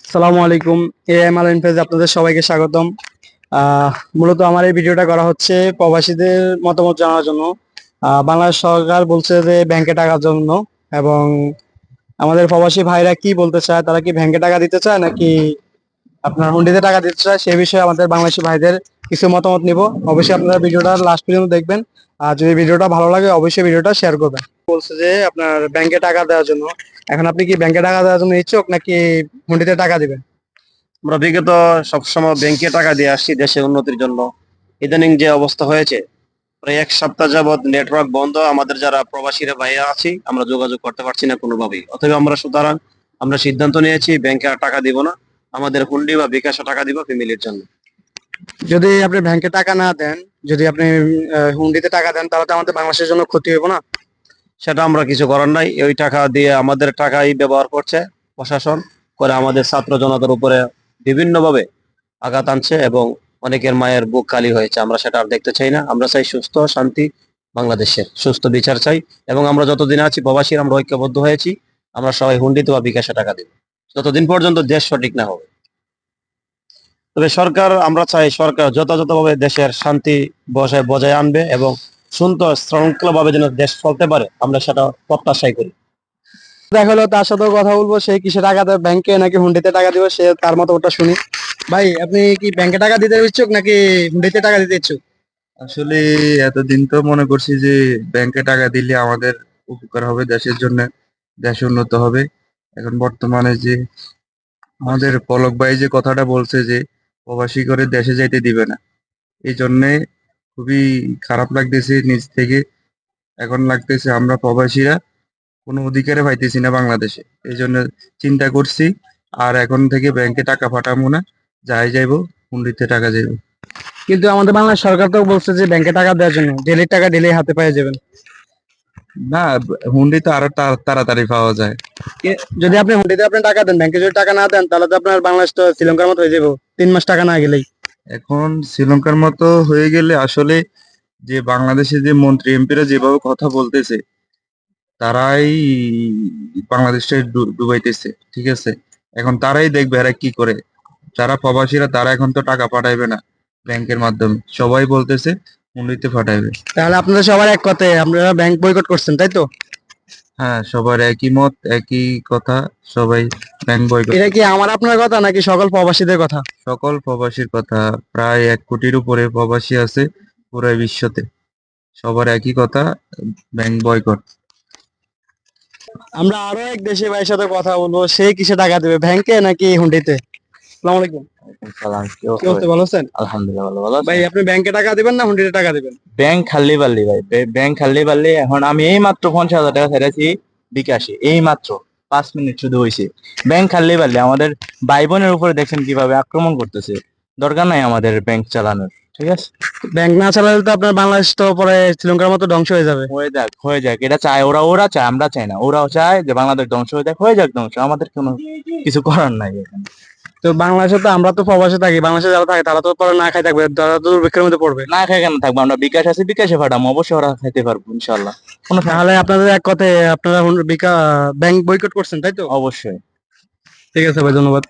আসসালামু আলাইকুম। AIM online পেজে আপনাদের সবাইকে স্বাগতম। মূলত আমার এই ভিডিওটা করা হচ্ছে প্রবাসীদের মতামত জানার জন্য। বাংলাদেশ সরকার বলছে যে ব্যাংকে টাকার জন্য, এবং আমাদের প্রবাসী ভাইরা কি বলতে চায়, তারা কি ব্যাংকে টাকা দিতে চায় নাকি আপনার হুন্ডিতে টাকা দিতে চায়, সে বিষয়ে আমাদের বাংলাদেশি ভাইদের কিছু মতামত নিব। অবশ্যই আপনারা ভিডিওটা লাস্ট পর্যন্ত দেখবেন। আর যদি ভিডিওটা ভালো লাগে অবশ্যই ভিডিওটা শেয়ার করবেন। বলছে যে আপনার ব্যাংকে টাকা দেওয়ার জন্য, এখন আপনি কি ব্যাংকে টাকা দেওয়ার জন্য ইচ্ছুক নাকি হুন্ডিতে টাকা দিবেন? আমরা বিগত সবসময় ব্যাংকে টাকা দিয়ে আসছি দেশের উন্নতির জন্য। ইদানিং যে অবস্থা হয়েছে, প্রায় এক সপ্তাহ যাবৎ নেটওয়ার্ক বন্ধ। আমাদের যারা প্রবাসীরা ভাইয়া আছি, আমরা যোগাযোগ করতে পারছি না কোনোভাবেই। অথবা সুতরাং আমরা সিদ্ধান্ত নিয়েছি ব্যাংকে আর টাকা দিব না, আমাদের হুন্ডি বা বিকাশে টাকা দিব ফ্যামিলির জন্য। যদি আপনি ব্যাংকে টাকা না দেন, যদি আপনি হুন্ডিতে টাকা দেন, তাহলে তো আমাদের বাংলাদেশের জন্য ক্ষতি হবে না? সেটা আমরা কিছু করার নাই। ওই টাকা দিয়ে আমাদের টাকাই ব্যবহার করছে প্রশাসন, করে আমাদের ছাত্র জনতার উপরে বিভিন্নভাবে আঘাত আনছে এবং অনেকের মায়ের বুক খালি হয়েছে। আমরা সেটা আর দেখতে চাই না। আমরা চাই সুস্থ শান্তি বাংলাদেশের, সুস্থ বিচার চাই। এবং আমরা যতদিন আছি প্রবাসী, আমরা ঐক্যবদ্ধ হয়েছি। আমরা সবাই হুন্ডিতে বা বিকাশে টাকা দিব যতদিন পর্যন্ত দেশ সঠিক না হবে। তবে সরকার, আমরা চাই সরকার যথাযথভাবে দেশের শান্তি বজায় আনবে এবং সুন্দর শৃঙ্খলা ভাবে যেন দেশ চলতে পারে, আমরা সেটা প্রত্যাশাই করি। দেখা হলো তার সাথেও কথা বলবো, সে কিসে টাকা দেবে, ব্যাংকে নাকি হুন্ডিতে টাকা দিবে, সে তার মতো ওটা শুনি। ভাই, আপনি কি ব্যাংকে টাকা দিতে ইচ্ছুক নাকি হুন্ডিতে টাকা দিতে ইচ্ছুক? আসলে এতদিন তো মনে করছি যে ব্যাংকে টাকা দিলে আমাদের উপকার হবে, দেশের জন্য, দেশ উন্নত হবে। এখন বর্তমানে যে আমাদের পলক ভাই যে কথাটা বলছে যে প্রবাসী করে দেশে যাইতে দিবে না, এই জন্যে খুবই খারাপ লাগতেছে নিজ থেকে। এখন লাগতেছে আমরা প্রবাসীরা কোনো অধিকারে পাইতেছি না বাংলাদেশে, এই জন্য চিন্তা করছি আর এখন থেকে ব্যাংকে টাকা পাঠাবো না, যাই যাইবো হুন্ডিতে টাকা যাইবো। কিন্তু আমাদের বাংলাদেশ সরকার তো বলছে যে ব্যাংকে টাকা দেওয়ার জন্য, ডেলি টাকা ডেলি হাতে পেয়ে যাবেন। না, হুন্ডি তো আরো তাড়াতাড়ি পাওয়া যায়। যদি আপনি হুন্ডিতে আপনি টাকা দেন, ব্যাংকে যদি টাকা না দেন, তাহলে তো আপনার বাংলাদেশ তো শ্রীলঙ্কার মতো হয়ে যাবো 3 মাস টাকা না গেলেই। এখন শ্রীলঙ্কার মতো হয়ে গেলে আসলে যে বাংলাদেশে যে মন্ত্রী এমপিরা যেভাবে কথা বলতেছে, তারাই বাংলাদেশটা ডুবাইতেছে, ঠিক আছে? এখন তারাই দেখবে এরা কি করে। যারা প্রবাসীরা তারা এখন তো টাকা পাঠাইবে না ব্যাংকের মাধ্যমে, সবাই বলতেছে হুন্ডিতে পাঠাইবে। তাহলে আপনারা সবার এক কথায় আপনারা ব্যাংক বয়কট করছেন, তাই তো? হ্যাঁ, সবার একই মত, একই কথা, সবাই ব্যাংক বয়কট। এটা কি আমার আপনার কথা নাকি সকল প্রবাসীদের কথা? সকল প্রবাসীর কথা, প্রায় 1 কোটির উপরে প্রবাসী আছে পুরো বিশ্বতে, সবার একই কথা, ব্যাংক বয়কট। আমরা আরো এক দেশি ভাইয়ের সাথে কথা বলবো, সে কিসে টাকা দেবে, ব্যাংকে নাকি হুন্ডিতে? আসসালামু আলাইকুম। সালাম, কি কি অবস্থা অবস্থা, ভাই? ভালো আছেন? আলহামদুলিল্লাহ ভালো, ভালো ভাই, আছেন? আপনি ব্যাংকে টাকা দিবেন না হুন্ডিতে টাকা দিবেন? ব্যাংক খালি পারলি ভাই, ব্যাংক খালি পারলি। এখন আমি এই মাত্র 50,000 টাকা ছেড়েছি বিকাশে, এই মাত্র 5 মিনিট শুধু হয়েছে। ব্যাংক খালি পারলি, আমাদের ভাই বোনের উপরে দেখছেন কিভাবে আক্রমণ করতেছে। দরকার নাই আমাদের ব্যাংক চালানোর, ঠিক আছে? ব্যাংক না চালালে তো আপনার বাংলাদেশ তো পরে শ্রীলঙ্কার মতো ধ্বংস হয়ে যাবে। হয়ে যাক, হয়ে যাক, এটা চায় ওরা, ওরা চায়, আমরা চাই না। ওরাও চায় যে বাংলাদেশ ধ্বংস হয়ে যাক ধ্বংস, আমাদের কোনো কিছু করার নাই এখানে। তো বাংলাদেশে তো আমরা তো প্রবাসে থাকি, বাংলাদেশে যারা থাকে তারা তো পরে না খাই থাকবে, তারা তো দুর্ভিক্ষের মধ্যে পড়বে। না খেয়ে কেন থাকবো? আমরা বিকাশ আছে, বিকাশে পাঠাবো, অবশ্যই ওরা খাইতে পারবো ইনশাল্লাহ, কোনো তাহলে আপনাদের এক কথায় আপনারা ব্যাংক বয়কট করছেন, তাই তো? অবশ্যই। ঠিক আছে ভাই, ধন্যবাদ।